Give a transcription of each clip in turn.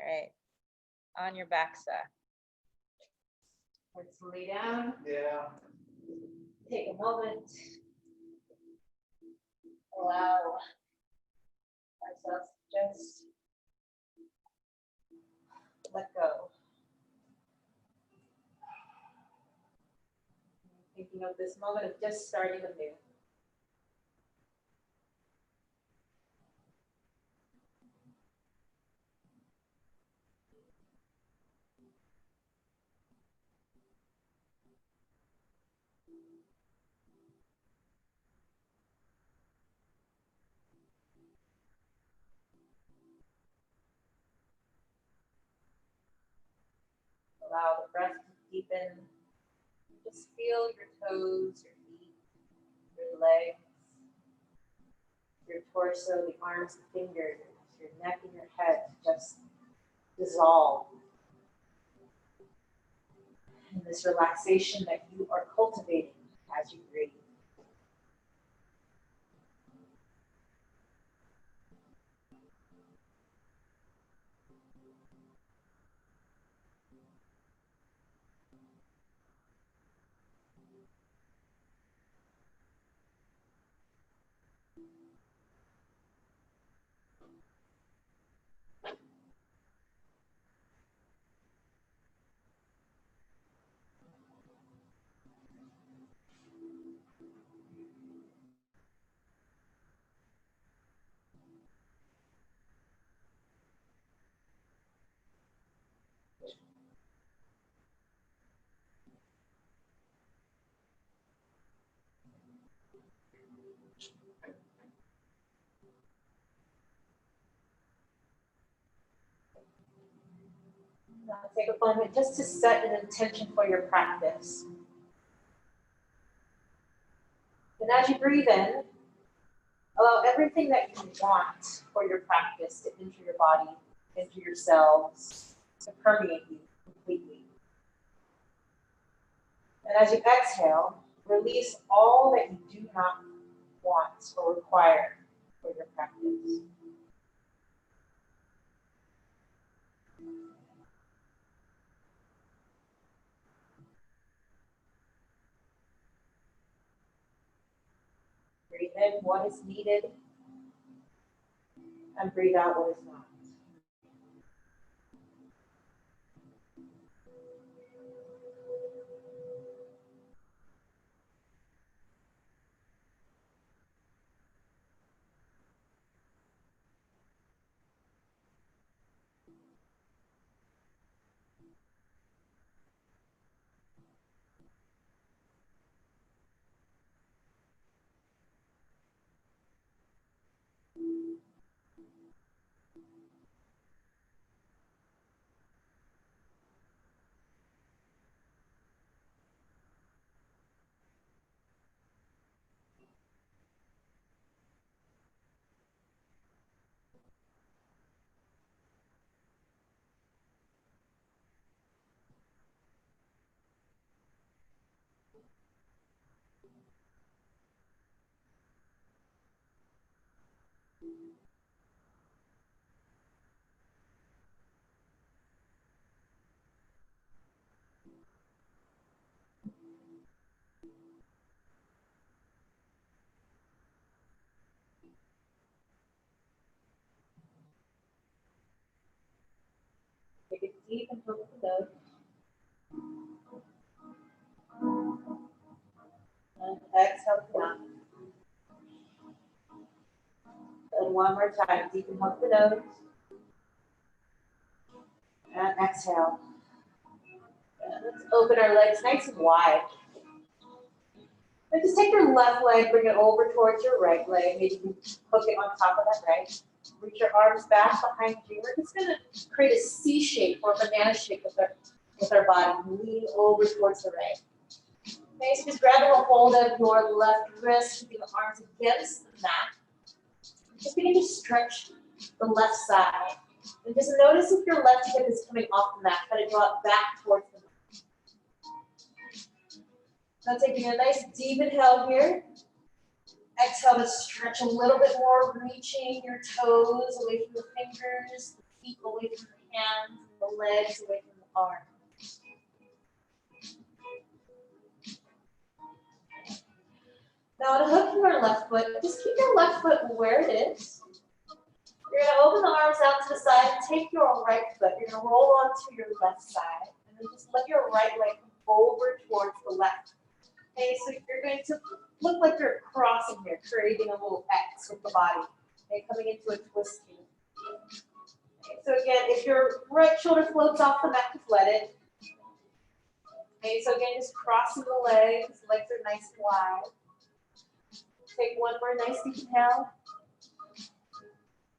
right. On your back side. Let's lay down. Yeah. Take a moment. Allow ourselves to just let go. Thinking of this moment of just starting anew. Allow the breath to deepen. Just feel your toes, your feet, your legs, your torso, the arms, the fingers, your neck and your head just dissolve in this relaxation that you are cultivating as you breathe. Now take a moment just to set an intention for your practice. And as you breathe in, allow everything that you want for your practice to enter your body, into your cells, to permeate you completely. And as you exhale, release all that you do not want or require for your practice. Breathe in what is needed and breathe out what is not. Take it deep and hook the nose. And exhale to mouth. And one more time, deep and hook the nose. And exhale. And let's open our legs nice and wide. And just take your left leg, bring it over towards your right leg. Maybe you can hook it on top of that right. Reach your arms back behind you. We're just going to create a C shape or a banana shape with our body. Lean over towards the right. Okay, so just grab a hold of your left wrist, keeping the arms against the mat. Just begin to stretch the left side. And just notice if your left hip is coming off the mat. Kind of draw it back towards the mat. Now taking a nice deep inhale here. Exhale to stretch a little bit more, reaching your toes away from the fingers, the feet away from the hands, the legs away from the arms. Now to hook your left foot, just keep your left foot where it is. You're going to open the arms out to the side and take your right foot. You're going to roll onto your left side and then just let your right leg over towards the left. Okay, so you're going to look like you're crossing here, creating a little X with the body. Okay, coming into a twist here. Okay, so again, if your right shoulder floats off the mat, just let it. Okay, so again, just crossing the legs. Legs are nice and wide. Take one more nice deep inhale.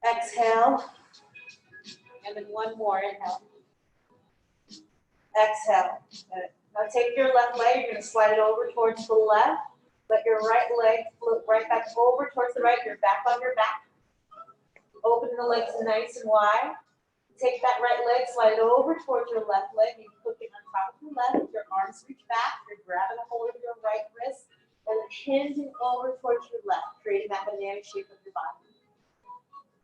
Exhale. And then one more inhale. Exhale. Good. Now take your left leg, you're going to slide it over towards the left. Let your right leg flip right back over towards the right. You're back on your back. Open the legs nice and wide. Take that right leg, slide it over towards your left leg. You put it on top of your left. Your arms reach back. You're grabbing a hold of your right wrist and hinging over towards your left, creating that banana shape of your body.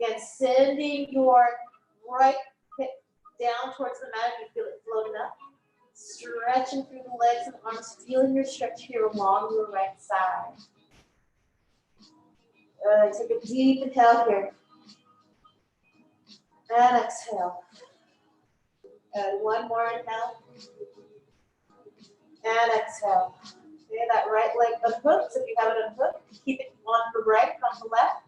Again, sending your right hip down towards the mat. You feel it floating up. Stretching through the legs and arms, feeling your stretch here along your right side. Take a deep inhale here. And exhale. And one more inhale. And exhale. Okay, that right leg unhooked. If you have it unhooked, keep it on the right, on the left.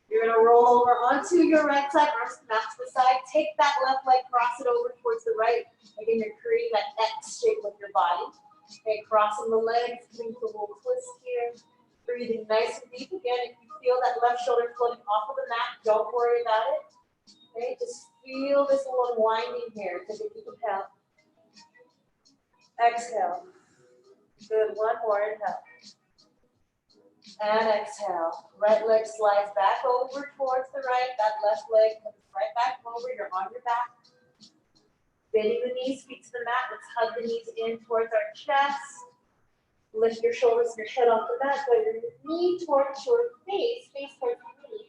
You're going to roll over onto your right side, arms come out to the side. Take that left leg, cross it over towards the right. Again, you're creating that X shape with your body. Okay, crossing the legs, coming to a little twist here. Breathing nice and deep. Again, if you feel that left shoulder floating off of the mat, don't worry about it. Okay, just feel this little unwinding here. Take a deep inhale. Exhale. Good, one more inhale. And exhale. Right leg slides back over towards the right. That left leg comes right back over. You're on your back. Bending the knees, feet to the mat. Let's hug the knees in towards our chest. Lift your shoulders and your head off the mat. Go your knee towards your face, face towards the knee.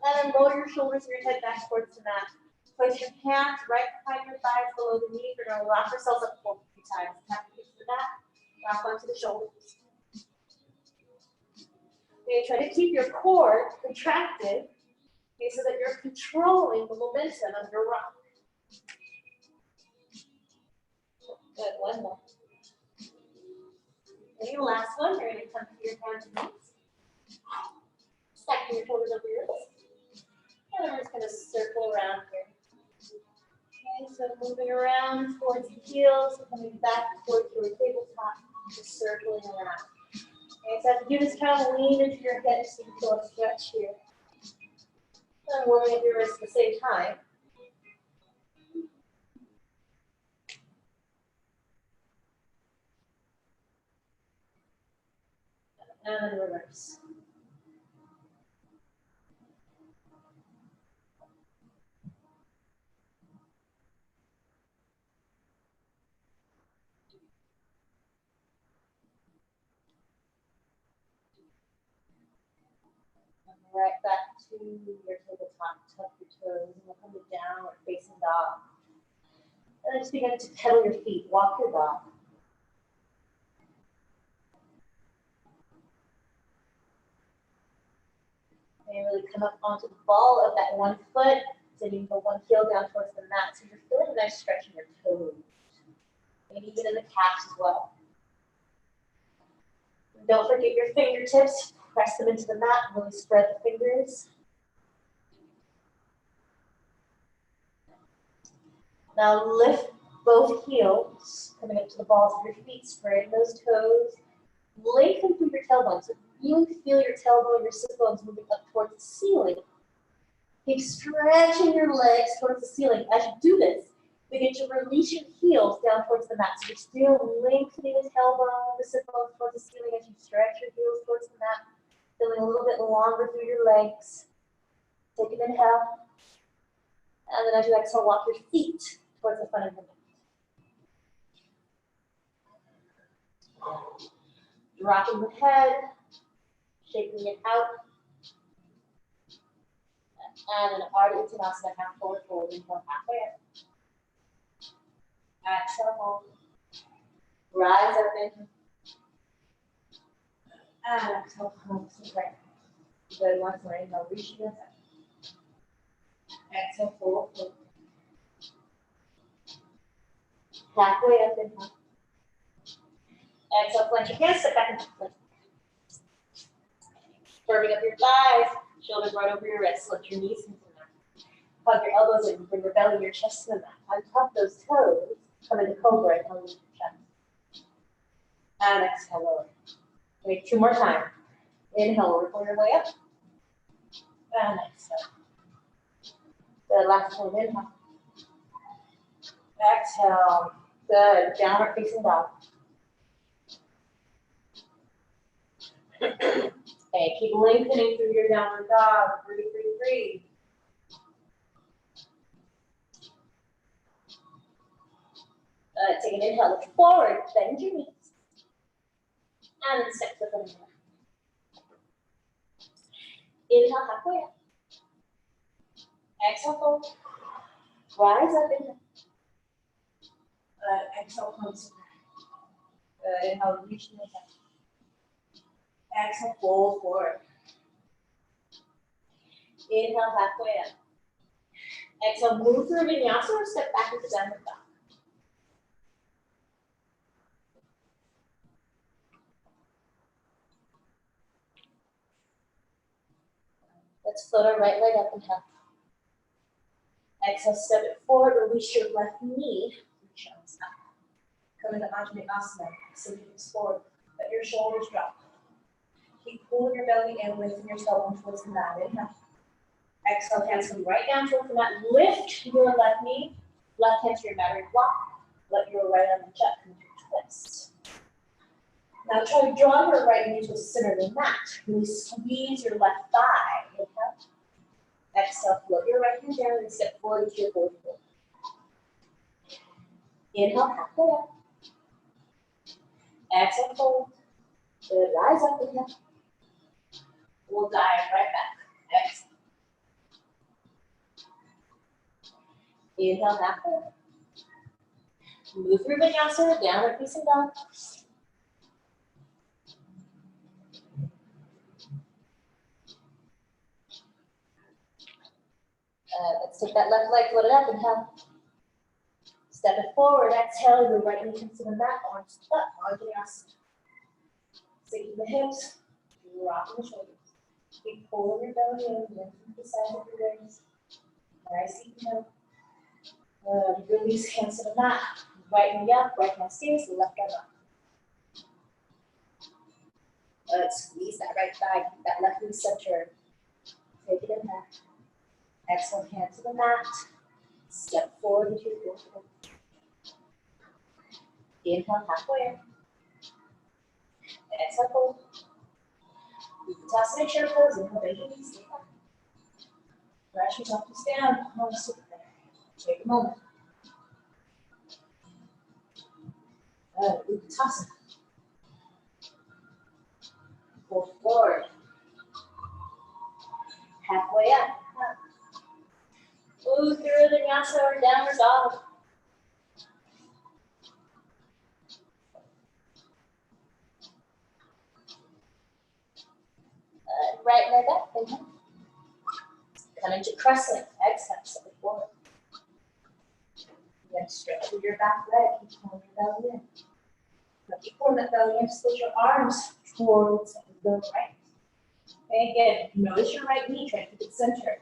And then lower your shoulders and your head back towards the mat. Place your hands right behind your thighs below the knees. We're going to rock ourselves up a few times. Tap the feet to the mat. Rock onto the shoulders. Okay, try to keep your core contracted, okay, so that you're controlling the momentum of your rock. Good, one more. Okay, last one, you're going to come to your hands and knees. Stacking your shoulders over your wrists. And then we're just going to circle around here. Okay, so moving around towards the heels, coming back towards your tabletop, just circling around. Okay, so as you do this, kind of lean into your hips so you feel a stretch here. And rolling up your wrists at the same time. And then reverse. Right back to your tabletop, tuck your toes, and we'll come to downward facing dog. And then just begin to pedal your feet, walk your dog. And really come up onto the ball of that one foot, sending the one heel down towards the mat. So you're feeling a nice stretch in your toes, and even in the calves as well. And don't forget your fingertips. Press them into the mat, really spread the fingers. Now lift both heels, coming up to the balls of your feet, spreading those toes. Lengthen through your tailbone, so really feel your tailbone, your sit bones moving up towards the ceiling. Keep stretching your legs towards the ceiling. As you do this, begin to release your heels down towards the mat. So you're still lengthening the tailbone, the sit bones towards the ceiling as you stretch your heels towards the mat. Feeling a little bit longer through your legs. Take an inhale. And then as you exhale, walk your feet towards the front of the mat. Dropping the head. Shaking it out. And an Ardha Uttanasana, half forward fold, inhale halfway up. Exhale, hold. Rise up, inhale. And exhale, come to the right. Good, once more, inhale, reach to the side. Exhale, fold. Halfway up, inhale. Exhale, plant your hands, step back into plank. Firming up your thighs, shoulders right over your wrists, lift your knees into the mat. Plug your elbows in, bring your belly and your chest to the mat. Untuck those toes, come into cobra and lift your chest. And exhale, lower. Wait, 2 more times. Inhale, work your way up. And exhale. The last one, inhale. Exhale. Good. Downward facing dog. Okay, keep lengthening through your downward dog. Breathe, breathe, breathe. Take an inhale, look forward, bend your knees. And then step to the front. Inhale, halfway up. Exhale, fold. Rise up, inhale. Exhale, close. Inhale, reach to the side. Exhale, fold forward. Inhale, halfway up. Exhale, move through Vinyasa or step back into downward dog. Let's float our right leg up, inhale. Exhale, step it forward, release your left knee. Reach arms up. Come into Anjaneyasana, so you can forward. Let your shoulders drop. Keep pulling your belly in, lifting your tailbone towards the mat. Inhale. Exhale, hands come right down towards the mat. Lift your left knee, left hand to your mat or block. Let your right arm reach up and twist. Now try to draw your right knee to the center of the mat. Really squeeze your left thigh. Inhale. Exhale, float your right hand down and step forward to your forward fold. Inhale, halfway up. Exhale, fold. Good, rise up, inhale. We'll dive right back. Exhale. Inhale, halfway up. Move through Vinyasa, downward facing dog. Let's take that left leg, float it up, inhale. Step it forward, exhale, your right knee comes to the mat, arms up, Anjaneyasana. Sinking the hips, rocking the shoulders. Keep pulling your belly in, lifting the sides of your legs. Nice, inhale. Release hands to the mat. Right knee up, right hand stays, left arm up. Squeeze that right thigh, keep that left knee centered. Take it in back. Exhale, hand to the mat. Step forward into your forward fold. Inhale, halfway up. Exhale, fold. Uttanasana chair pose. Inhale, bend your knees. Press yourself to stand. Sit there. Take a moment. Uttanasana. Pull forward. Halfway up. Move through the Vinyasa or downward dog. Right leg up, inhale. Come into crescent, exhale, step it forward. Then stretch through your back leg, keep pulling your belly in. Now keep pulling that belly in, split your arms towards the right. And again, notice your right knee, try to keep it centered.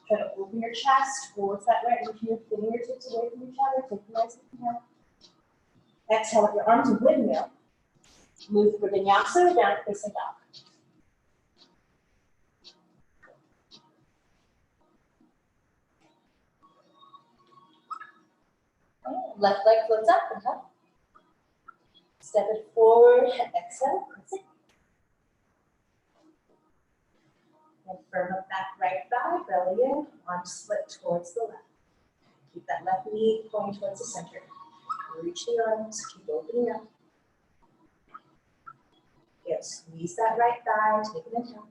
Try to open your chest towards that right, lift your fingertips away from each other, take a nice inhale. Exhale, with your arms in windmill. Move for Vinyasa, down facing dog. Left leg floats up, inhale. Step it forward, exhale, press it. And firm up that right thigh, belly in, arms split towards the left. Keep that left knee pointing towards the center. Reach the arms, keep opening up. Get Good. Squeeze that right thigh, take an inhale.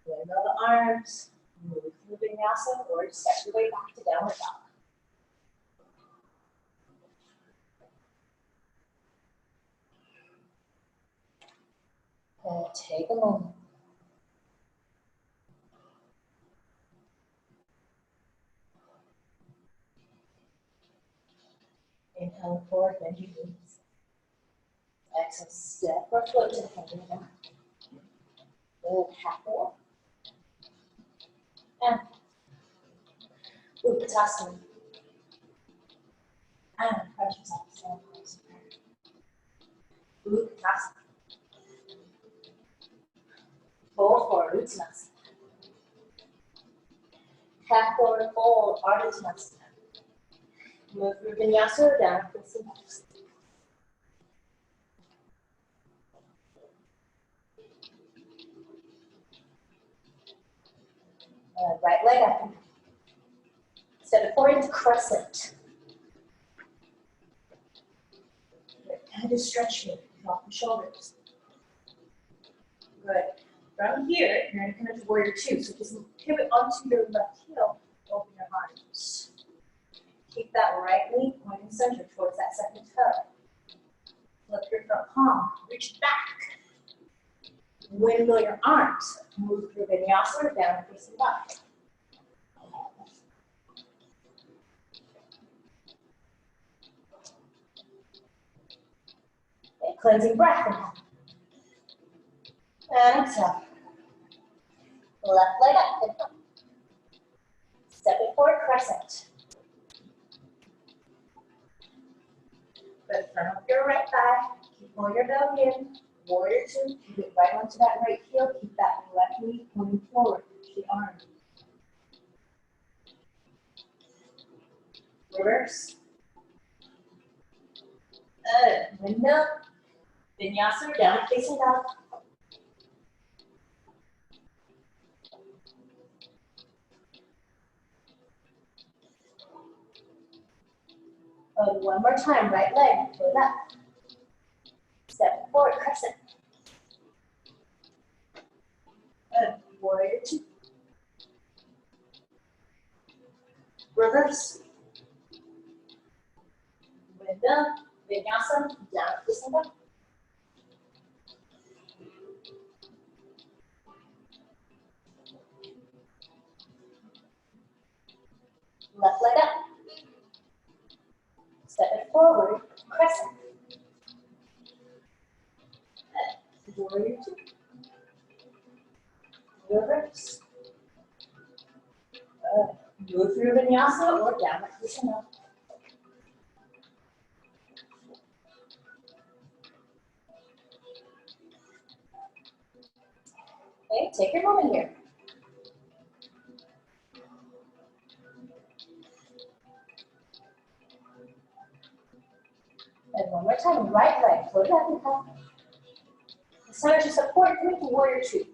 Windmill the arms, move through Vinyasa, or step your way back to downward dog. And take a moment. Inhale forward, bend your knees. Exhale, step or float to the hand of the mat. Good, half forward. And Utkatasana. And press yourself to stand close. Utkatasana. Fold forward, Uttanasana. Half forward fold, Ardha Uttanasana. Move through Vinyasa or down, facing back. Right leg up. Step it forward into crescent. And just stretch me, drop the shoulders. Good. From here, you're going to come into warrior two. So just pivot onto your left heel, open your arms. Keep that right knee pointing center towards that second toe. Lift your front palm, reach back. Windmill your arms. Move through Vinyasa or down facing back. Okay, cleansing breath. And exhale. Left leg up. Step it forward, crescent. Good. Firm up your right thigh. Keep pulling your belly in. Warrior two. Keep it right onto that right heel. Keep that left knee pointing forward. The arm. Reverse. Good. Windmill. Vinyasa, down facing dog. One more time, right leg, pull it up. Step forward, crescent. Good. Warrior two. Reverse. Windmill, Vinyasa, down facing dog. Left leg up. Step it forward, crescent. Warrior two. Reverse. Move through Vinyasa or down like this and up. Okay, take your moment here. And one more time, right leg, float it up and up. Center to support through to warrior two.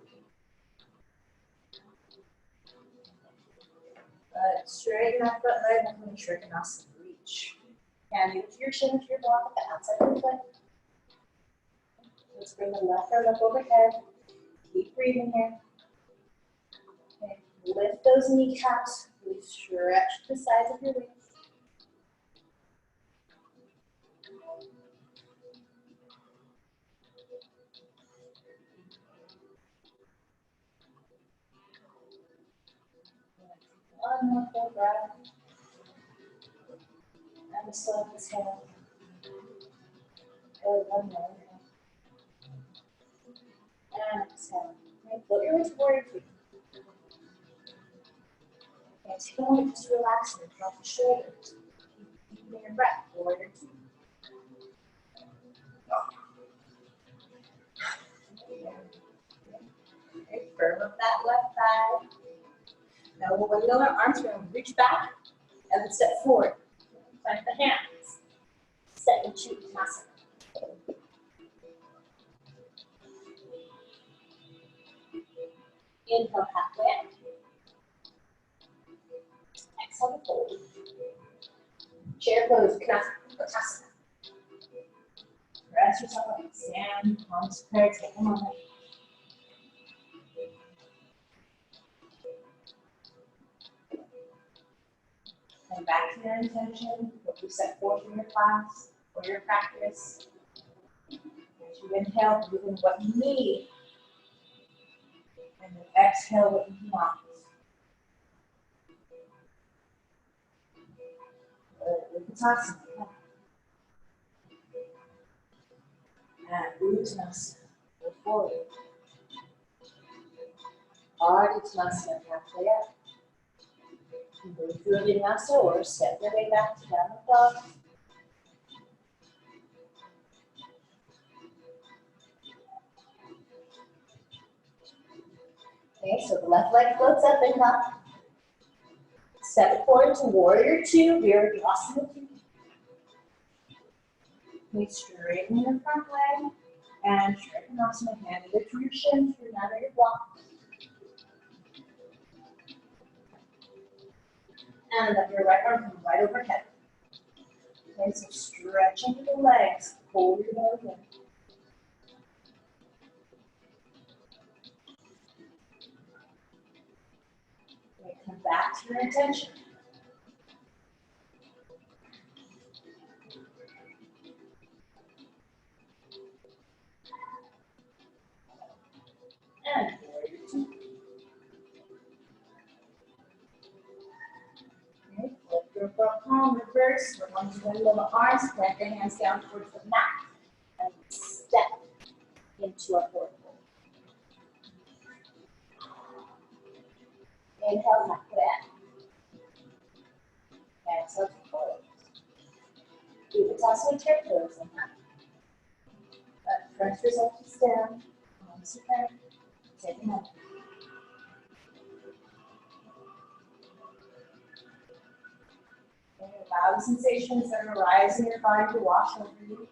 Straighten that front leg and make sure you can also reach. Hand into your chin to your block at the outside of the foot. Let's bring the left arm up overhead. Keep breathing here. Okay. Lift those kneecaps. Really stretch the sides of your wings. One more full breath. And slow exhale. Good, one more. And exhale. Okay, float your way to warrior two. Okay, take a moment just to relax and drop the shoulders. Keep your breath. Warrior two. Okay, firm up that left thigh. Now we'll wiggle our arms. We're going to reach back and then step forward. Plant the hands. Step into Uttanasana. Inhale halfway. Exhale to fold. Chair pose, Uttanasana. Rest yourself up, stand, palms square, take a moment. Come back to your intention, what you set forth in your class or your practice. As you inhale, breathe in what you need. And then exhale what you want. Vinyasa. And Uttanasana. Go forward. Ardha halfway up. Move through a Vinyasa or step your way back to downward dog. Okay, so the left leg floats up and up. Step forward to warrior two, Vinyasa two. Okay, straighten your front leg and straighten asana, hand it to your shins, your mat or your block. And let your right arm come right overhead. Okay, so stretching the legs, pull your nose in. Okay, come back to your intention. And warrior two. Okay, flip your front palm, reverse. We're going to windmill the arms, plant your hands down towards the mat, and step into our forward fold. Inhale, halfway up. Exhale to forward. Vinyasa with your toes in that. Press yourself to stand. Once again, take a moment. And allow the sensations that arise in your body to wash over you.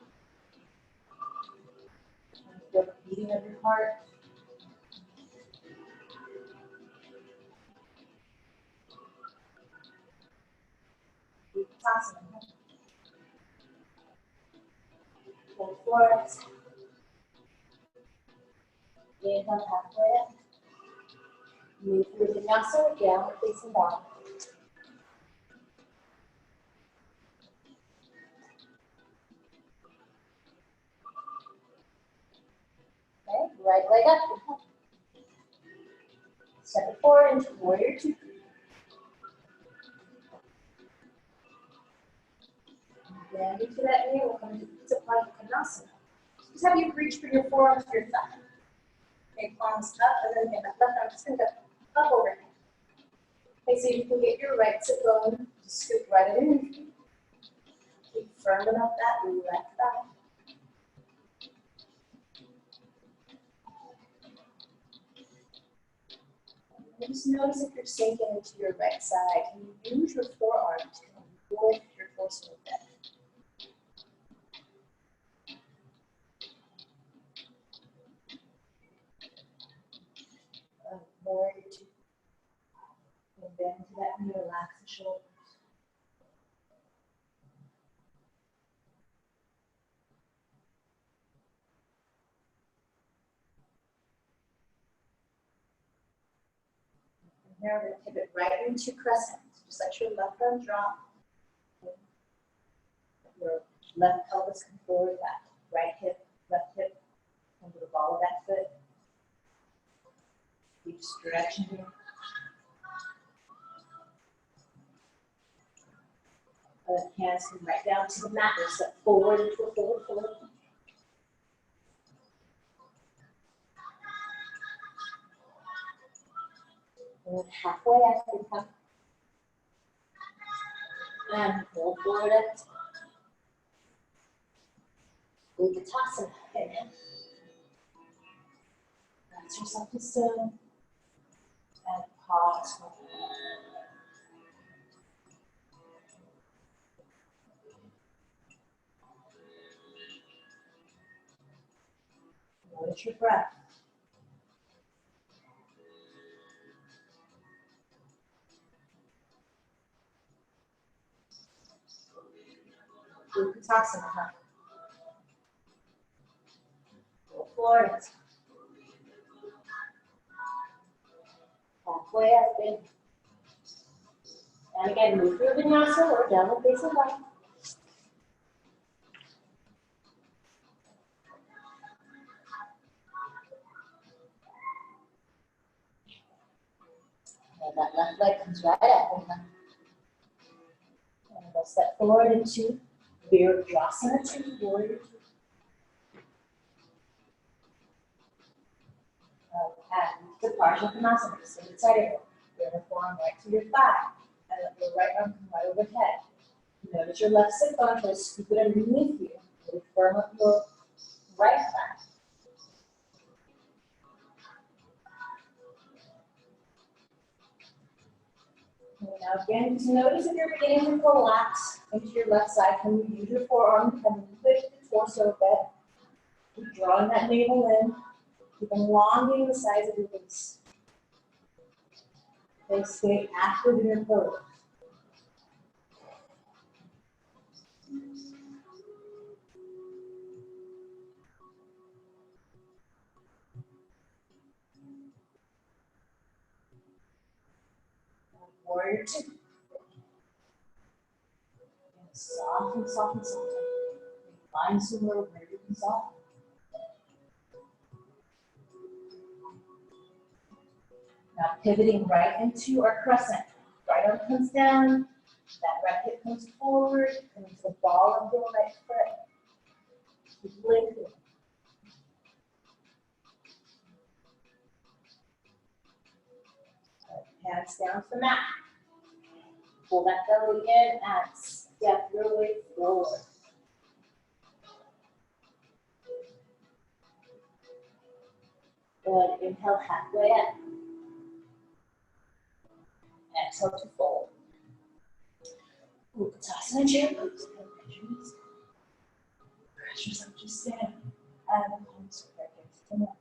And feel the beating of your heart. Vinyasa. Pull forward. Inhale, halfway up. Move through Vinyasa, downward facing dog. Okay, right leg up. Step it forward into warrior two. Then into that knee, we'll come into pizza plank Konasana. Just have you reach for your forearms to your thigh. Okay, palms up, and then again, that left arm just gonna go up overhead. Okay, so you can get your right sit bone, just scoop right underneath you. Keep firming up that left thigh. And just notice if you're sinking into your right side, and you use your forearm to lift your torso a bit. Warrior two. And bend to that knee, relax the shoulders. And now we're going to pivot right into crescent. Just let your left arm drop. Your left pelvis come forward, that right hip, left hip, under the ball of that foot. Keep stretching here. Hands come right down to the mat. We'll step forward into a forward fold. And halfway up, we come. And pull forward up. Vinyasa. Inhale. Press yourself to stand. And pause. Notice your breath. Vinyasa. floor. Halfway up in. And again, move through Vinyasa or downward facing dog. And that left leg comes right up. And we'll step forward into Virabhadrasana 2, Warrior 2. And the partial Konasana, just in the side of it. Bring your forearm right to your thigh. And let your right arm come right overhead. Notice your left sit bone, try to scoop it underneath you. Really firm up your right thigh. And now again, just notice if you're beginning to collapse into your left side, can you use your forearm to kind of lift the torso a bit. Keep drawing that navel in. Keep elongating the sides of your face. And stay active in your pose. Warrior 2. And soften, soften, soften. Find somewhere where you can soften. Now pivoting right into our crescent. Right arm comes down, that right hip comes forward, comes to the ball of your right foot. Keep lifting. Hands down to the mat. Pull that belly in and step your way forward. Good. Inhale halfway up. Exhale to fold. Uttanasana chair pose. Press yourself to stand. And the palms right against the wall.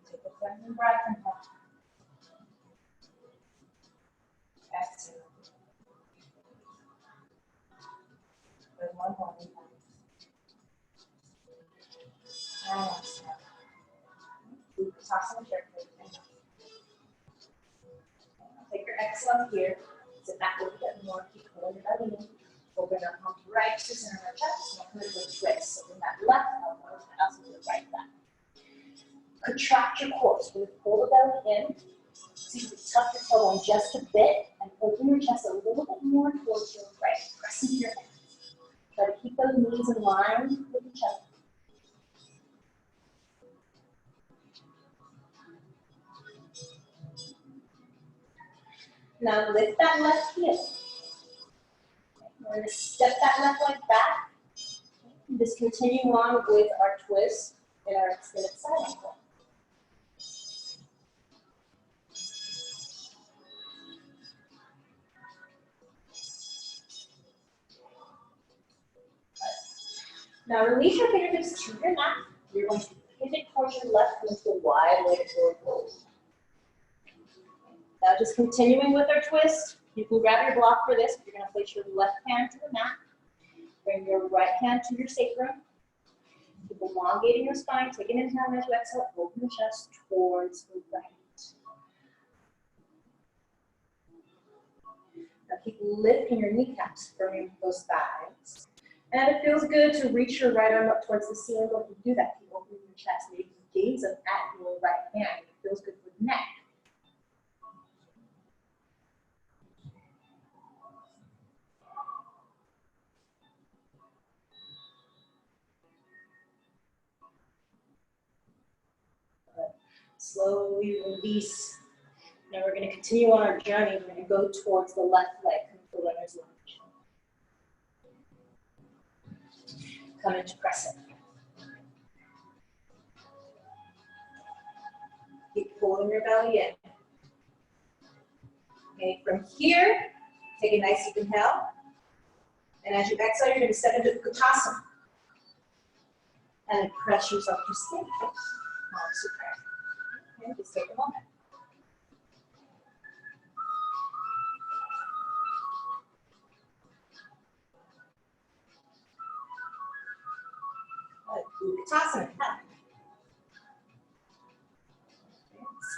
Take a cleansing breath and hold. Exhale. There's one more. And exhale. Uttanasana chair pose. Take your exhale here. Sit back a little bit more. Keep pulling your belly in. Open our palms right to center of our chest. And we'll twist. So bring that left elbow to us with the right thigh. Contract your core. So we pull the belly in. See if you tuck your tailbone just a bit and open your chest a little bit more towards your right. Press into your hands. Try to keep those knees in line with each other. Now lift that left heel. We're going to step that left leg back. And just continue on with our twist in our extended side ankle. Now release your fingertips to your mat. You're going to pivot towards your left into a wide leg forward fold. Now just continuing with our twist. You can grab your block for this. You're going to place your left hand to the mat. Bring your right hand to your sacrum. Keep elongating your spine. Take an inhale and as you exhale, open the chest towards the right. Now keep lifting your kneecaps, firming those thighs. And it feels good to reach your right arm up towards the ceiling. If you do that, keep opening your chest. Maybe gaze up at your right hand. It feels good for the neck. Slowly release. Now we're going to continue on our journey. We're going to go towards the left leg, come to runner's lunge. Come into crescent. Keep pulling your belly in. Okay, from here, take a nice deep inhale. And as you exhale, you're going to step into Uttanasana. And then press yourself to stand. Okay, just take a moment. Utkatasana.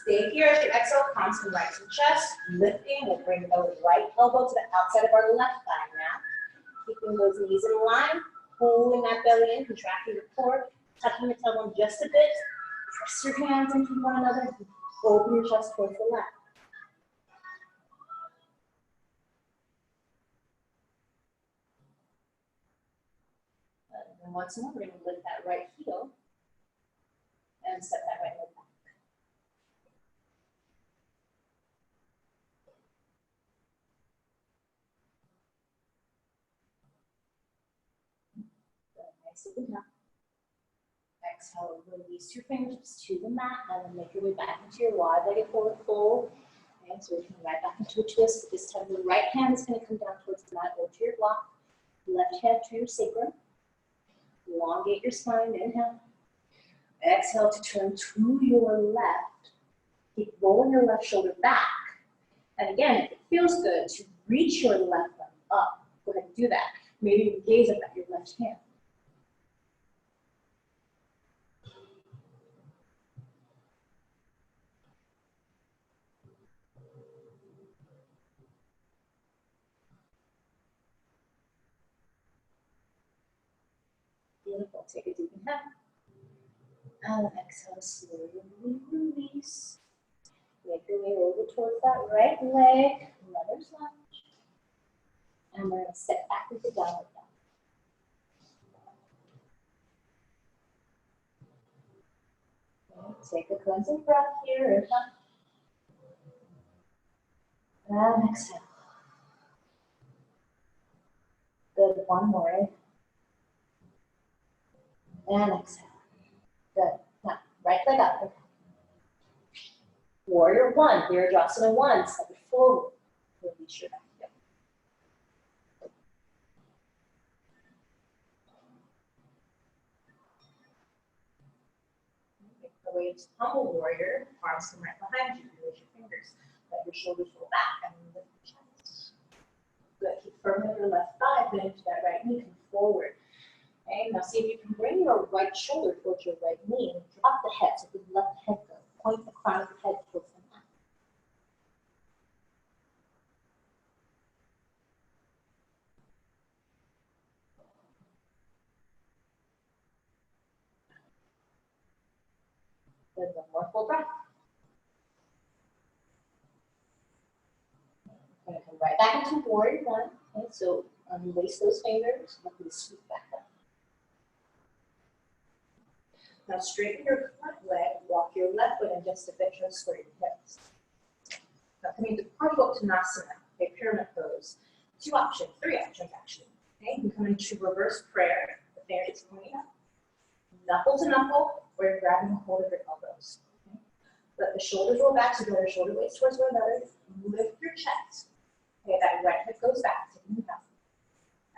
Stay here as you exhale, palms come right to the chest, lifting. We'll bring the right elbow to the outside of our left thigh now. Keeping those knees in line, pulling that belly in, contracting your core, tucking your tailbone just a bit. Press your hands into one another, open your chest towards the left. And once more, we're going to lift that right heel and step that right leg back. Nice and down. Exhale, release your fingertips to the mat, and then make your way back into your wide-legged forward fold. Okay, so we're coming right back into a twist, but this time the right hand is going to come down towards the mat or to your block. Left hand to your sacrum. Elongate your spine, inhale. Exhale to turn to your left. Keep rolling your left shoulder back. And again, if it feels good to reach your left leg up, go ahead and do that. Maybe you gaze up at your left hand. Beautiful. Take a deep inhale. And exhale, slowly release. Make your way over towards that right leg, mother's lunge. And we're going to step back into downward dog. Okay, take a cleansing breath here. Inhale. And exhale. Good. One more. And exhale. Good. Now, right leg up. Warrior one, Virajasana one, step it forward. Release your back heel. Make the way to humble warrior, arms come right behind you, release your fingers. Let your shoulders roll back and lift your chest. Good, keep firm with your left thigh, bend into that right knee, come forward. Okay, now see if you can bring your right shoulder towards your right knee and drop the head, so the left head go. Point the crown of the head towards the mat. Good, one more full breath. We're going to come right back into warrior one. Okay, so unlace those fingers, let them scoop back up. Now straighten your front leg, walk your left foot in just a bit, just square your hips. Now coming to Uttanasana, okay, pyramid pose. Two options, three options actually. Okay, you can come into reverse prayer, the fingertips pointing up, knuckle to knuckle, or you're grabbing a hold of your elbows. Okay? Let the shoulders roll back together, shoulder blades towards one another, lift your chest. Okay, that right hip goes back, taking it down.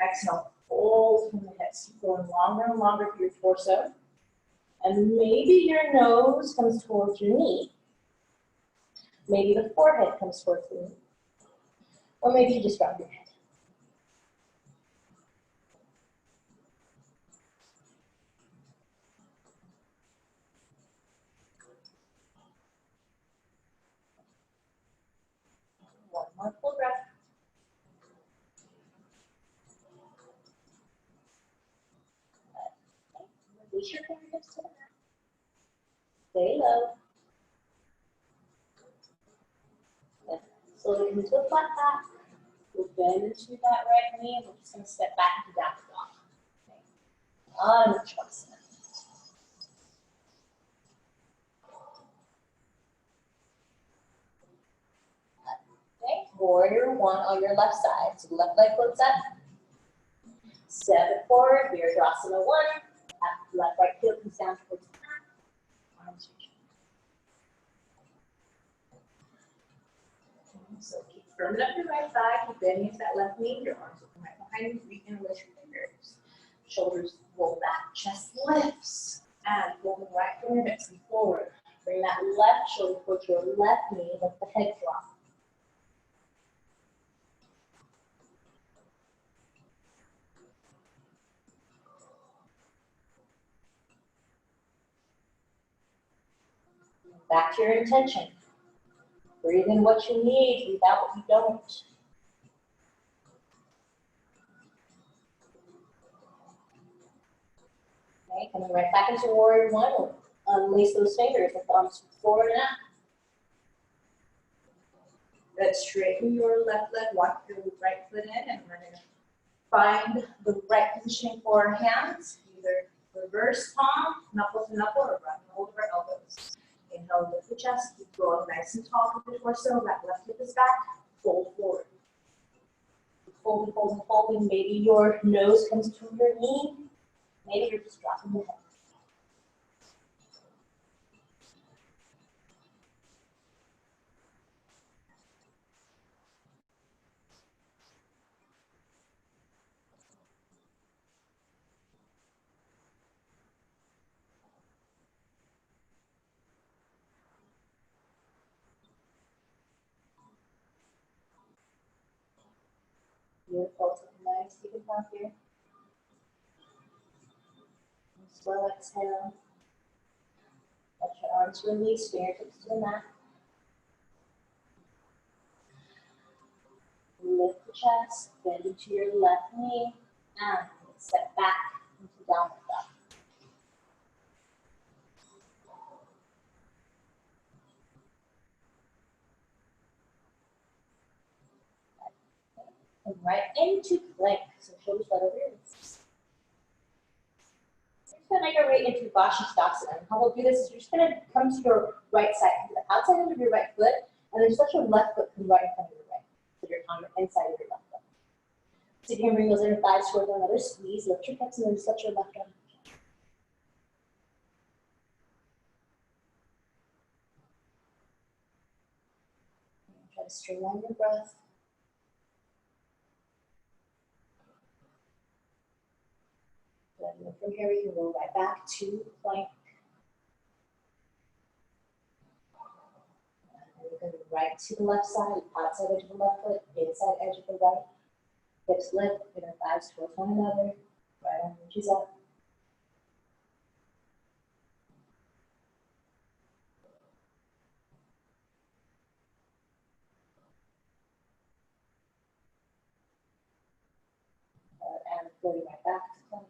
Exhale, fold from the hips, keep going longer and longer for your torso. And maybe your nose comes towards your knee. Maybe the forehead comes towards the knee. Or maybe you just drop your head. One more full breath. Okay. Release your fingertips to the mat. Stay low. Slowly into a flat back. We'll bend into that right knee and we're just going to step back into downward dog. Okay. Anushavasana. Okay, warrior one on your left side. So the left leg floats up. Step it forward, Virajasana one. Left right heel comes down towards the mat. Arms reach. So keep firming up your right thigh, keep bending into that left knee. Your arms will come right behind you, reach and release your fingers. Shoulders roll back, chest lifts. And moving right fingertips forward. Bring that left shoulder towards your left knee, let the head drop. Back to your intention. Breathe in what you need, breathe out what you don't. Okay, coming right back into warrior one. Unlace those fingers, the thumbs forward and up. Good, straighten your left leg, walk your right foot in, and we're gonna find the right positioning for our hands. Either reverse palm, knuckle to knuckle, or run over elbows. Inhale, lift the chest, keep going nice and tall with the torso, that left hip is back, fold forward. Folding, folding, folding, maybe your nose comes to your knee, maybe you're just dropping the head. Beautiful, take a nice deep inhale here. Slow exhale. Let your arms release, fingertips to the mat. Lift the chest, bend into your left knee, and step back into downward dog. And right into plank, so shoulders flat over your knees. You're going to make our way into Vashisthasana. And how we'll do this is you're just going to come to your right side, to the outside end of your right foot, and then just let your left foot come right in front of your right. So you're on the inside of your left foot. So you can bring those inner thighs toward one another, squeeze, lift your hips, and then just let your left arm. Try to streamline your breath. Then from here, we can roll right back to plank. And we're going to right to the left side, outside edge of the left foot, inside edge of the right. Hips lift, inner thighs towards one another. Right arm reaches up. And floating right back to plank.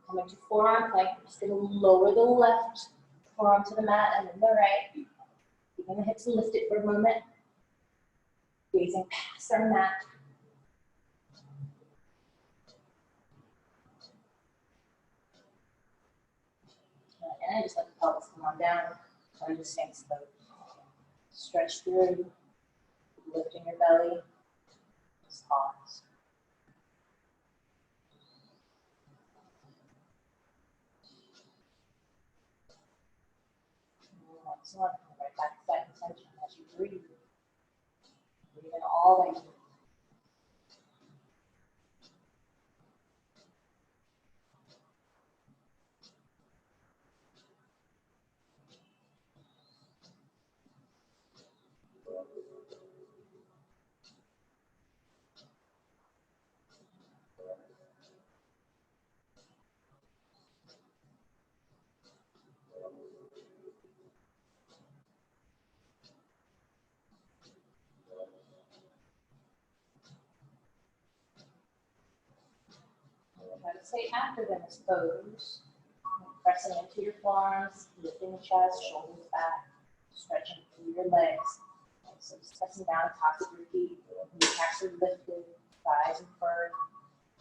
Coming to forearm plank, we're just going to lower the left forearm to the mat and then the right. Keeping the hips lifted for a moment. Gazing past our mat. And just let the pelvis come on down. So just staying slow. Stretch through, lifting your belly. Just pause. Excellent. Right back to that intention as you breathe. Breathe in all that you need. Try to stay active in this pose. Pressing into your forearms, lifting the chest, shoulders back, stretching through your legs. So just pressing down the tops of your feet, kneecaps are lifted, thighs and firm.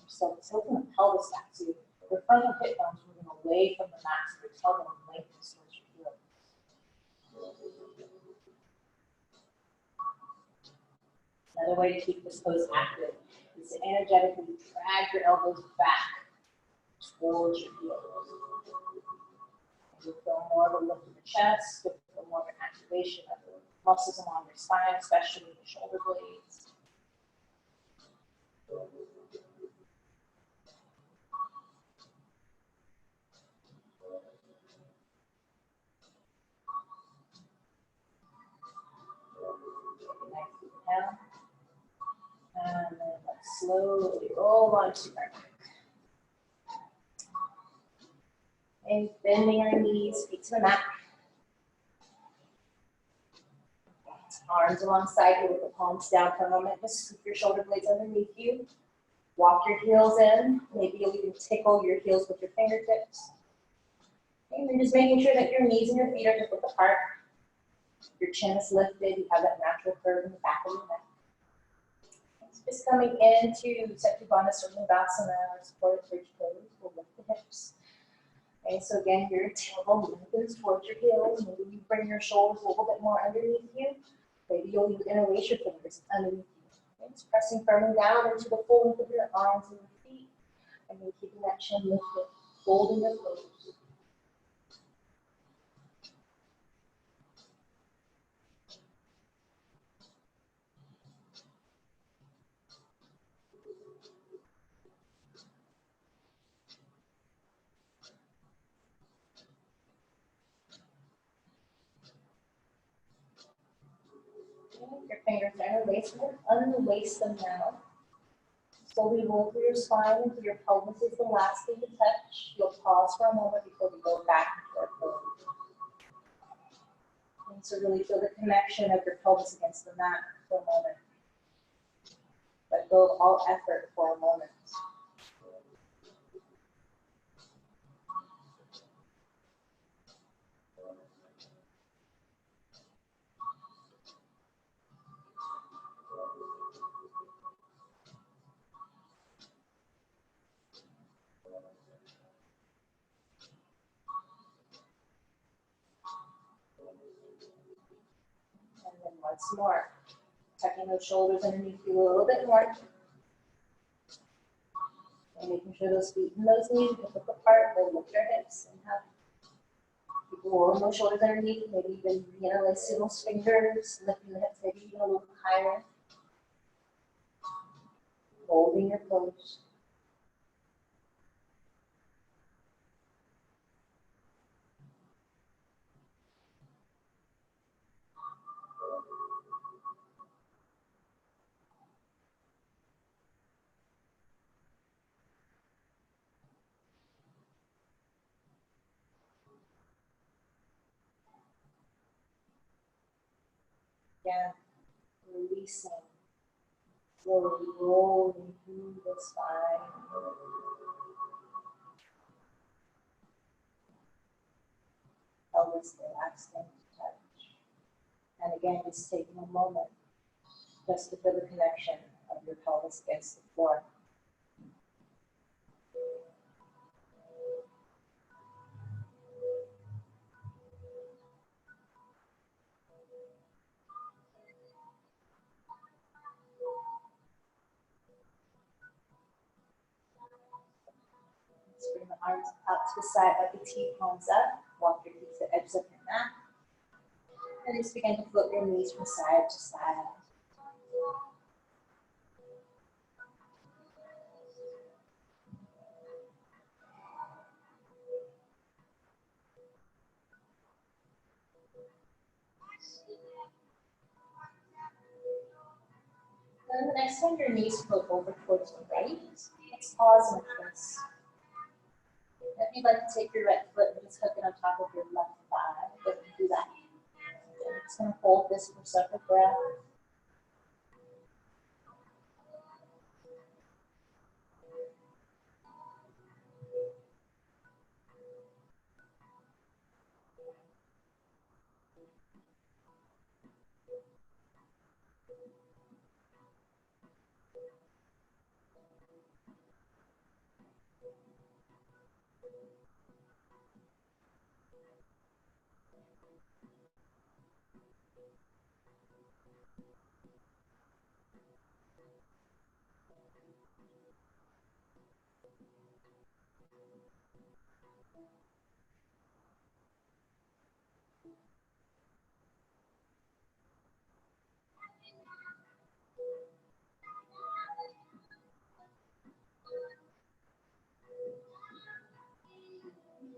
So tilting the pelvis back to your frontal hip bones moving away from the mat, so your tailbone lengthens towards your heel. Another way to keep this pose active is to energetically drag your elbows back towards your heels. You feel more of a lift in the chest, you feel more of an activation of the muscles along your spine, especially the shoulder blades. Nice inhale. And then let's slowly roll onto your back. And bending our knees, feet to the mat. Arms alongside you with the palms down for a moment. Just scoop your shoulder blades underneath you. Walk your heels in. Maybe you'll even tickle your heels with your fingertips. And then just making sure that your knees and your feet are hip width apart. Your chin is lifted. You have that natural curve in the back of your neck. Just coming into Settubandha Survandasana, or supported bridge pose. We'll lift the hips. Okay, so again, your tailbone lengthens towards your heels. Maybe you bring your shoulders a little bit more underneath you. Maybe you'll even interlace your fingers underneath you. Okay, just pressing firmly down into the full length of your arms and your feet. And then keeping that chin lifted, holding your pose. Your fingers are interlaced, unlace them now. Slowly roll through your spine until your pelvis is the last thing to touch. You'll pause for a moment before we go back into our pose. And so really feel the connection of your pelvis against the mat for a moment. Let go of all effort for a moment. And then once more, tucking those shoulders underneath you a little bit more. And making sure those feet and those knees are hip apart. We'll lift our hips and have keep rolling those shoulders underneath. Maybe even interlacing those fingers, lifting the hips maybe even a little higher. Holding your pose. Again, releasing, slowly rolling through the spine. Pelvis relaxing to touch. And again, just taking a moment just to feel the connection of your pelvis against the floor. Just bring the arms out to the side like the T, palms up. Walk your feet to the edges of your mat. And just begin to float your knees from side to side. Then the next time your knees float over towards the right, let's pause and twist. If you'd like to take your right foot and just hook it on top of your left thigh, go ahead and do that. I'm just going to hold this for several breaths.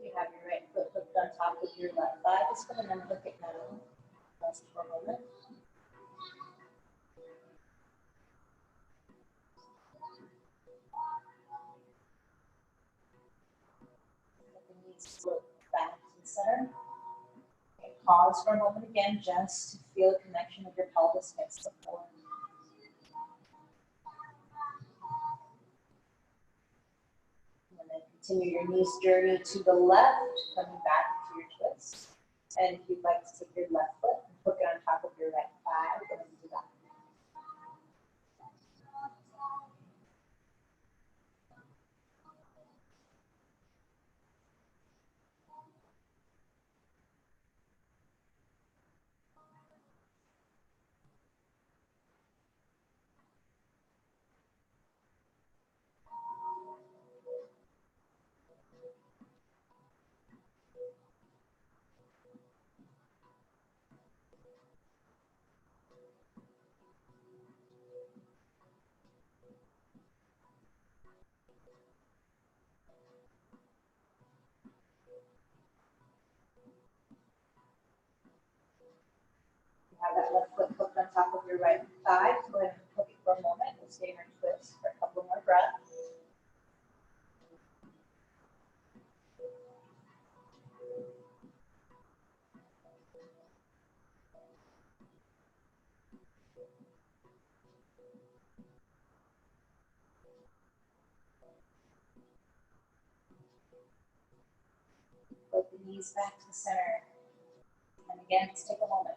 You have your right foot hooked on top of your left thigh. Just go ahead and unhook it now. Rest for a moment. Let the knees float back to the center. Okay, pause for a moment again, just to feel a connection of your pelvis against the floor. And then continue your knees journey to the left, coming back into your twist. And if you'd like to take your left foot and hook it on top of your right thigh, go ahead and do that. Have that left foot hooked on top of your right thigh. Go ahead and hook it for a moment. We'll stay in our twist for a couple more breaths. Put the knees back to the center. And again, let's take a moment.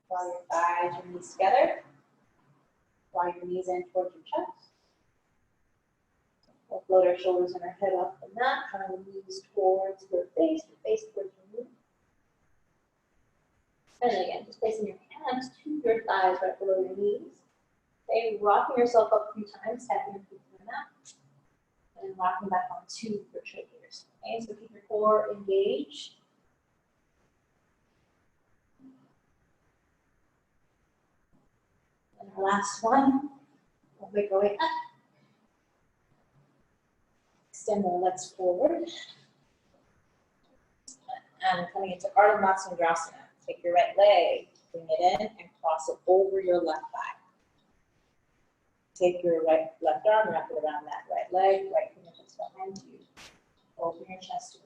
Draw your thighs, your knees together. Draw your knees in towards your chest. We'll float our shoulders and our head off the mat. Draw the knees towards your face towards your knee. And again, just placing your hands to your thighs right below your knees. Okay, rocking yourself up a few times, tapping your feet to the mat. And rocking back onto your shoulders. Okay, so keep your core engaged. And our last one, we'll make our way up. Extend the legs forward. And coming into Ardha Matsyendrasana. Take your right leg, bring it in, and cross it over your left thigh. Take your left arm, wrap it around that right leg, right fingertips behind you. Open your chest away.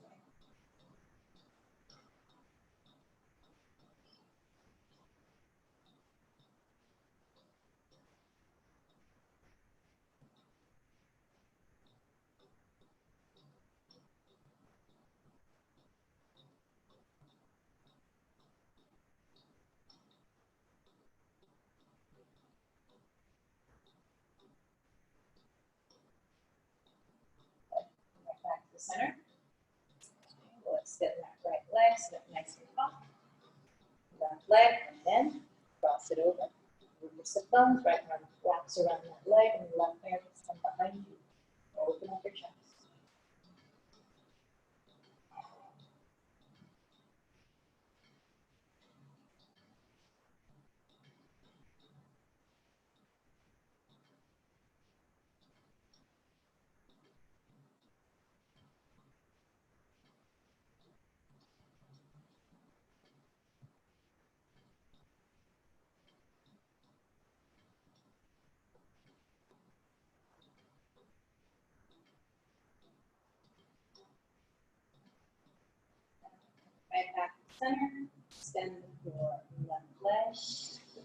Back to the center. We'll extend that right leg, sit nice and tall. Left leg, and then cross it over. Release the thumbs, right arm wraps around that leg, and left fingertips come behind you. Open up your chest. Right back to the center. Extend your left leg.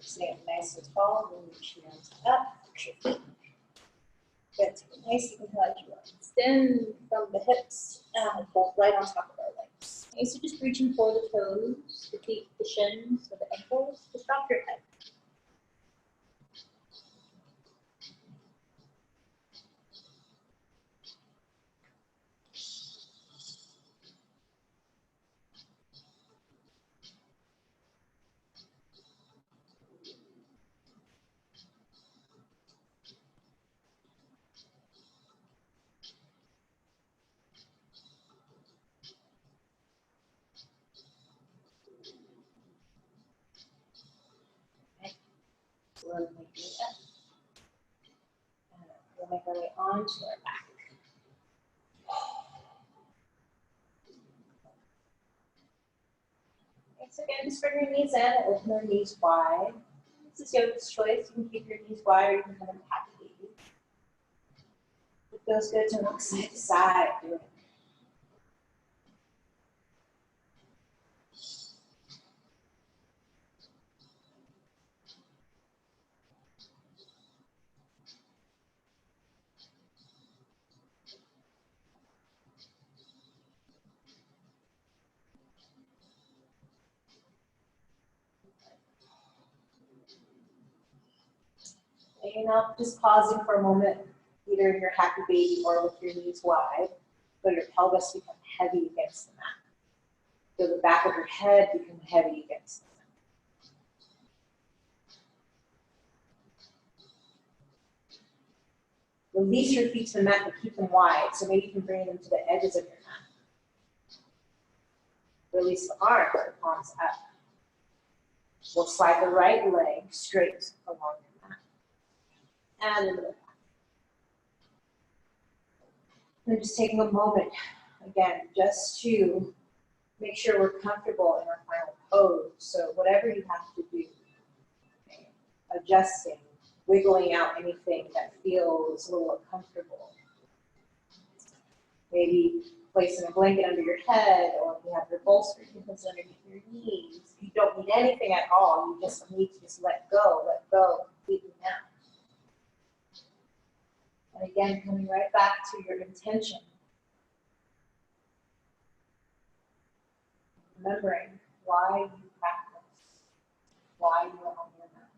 Stay up nice and tall. Bring your shins up. Push your feet. Good. Take it nice and tight. Extend from the hips and both right on top of our legs. Okay, so just reaching for the toes, the feet, the shins, or the ankles. Just drop your head. We'll make our way onto our back. So again, just bring your knees in and open your knees wide. This is yoga's choice. You can keep your knees wide or you can come in happy baby. It feels good to look side to side. Do it. And you know, just pausing for a moment, either in your happy baby or with your knees wide. Feel your pelvis become heavy against the mat. Feel the back of your head become heavy against the mat. Release your feet to the mat, but keep them wide. So maybe you can bring them to the edges of your mat. Release the arms, the palms up. We'll slide the right leg straight along your mat. And into the back. And just taking a moment, again, just to make sure we're comfortable in our final pose. So whatever you have to do, okay, adjusting, wiggling out anything that feels a little uncomfortable. Maybe placing a blanket under your head, or if you have your bolster, you can put it underneath your knees. You don't need anything at all. You just need to just let go completely now. And again, coming right back to your intention. Remembering why you practice, why you are on your mat.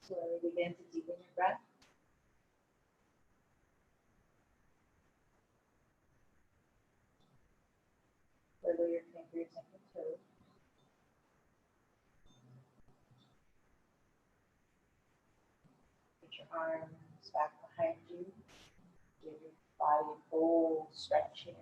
Slowly begin to deepen your breath. Wiggle your fingers and your toes. Get your arms back behind you. Give your body a full stretch here.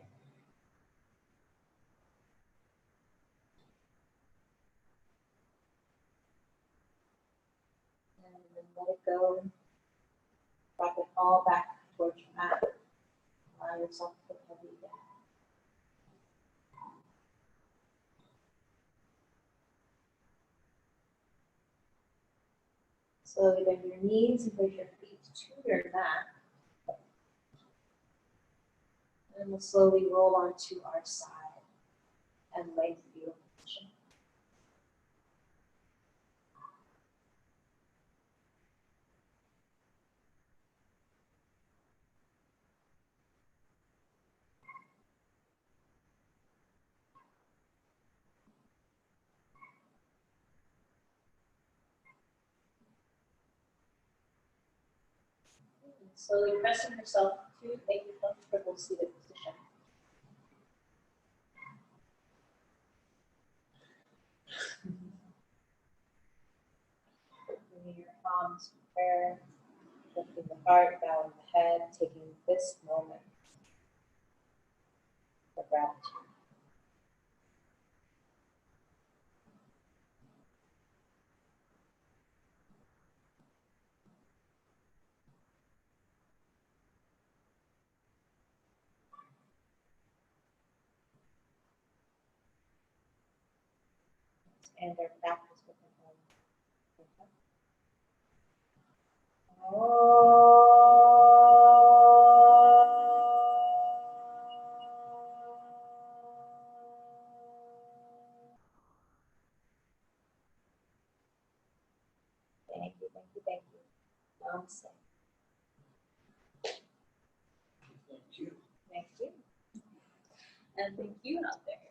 And then let it go. Drop it all back towards your mat. Allow yourself to put heavy down. Slowly bend your knees and push your feet to your mat. And we'll slowly roll onto our side and lay to the position. And slowly pressing yourself to a comfortable seated position. Bringing your palms to prayer, lifting the heart, bowing the head, taking this moment for gratitude. And our practice with the home. Thank you, thank you, thank you. Namaste. Thank you. Thank you. And thank you out there.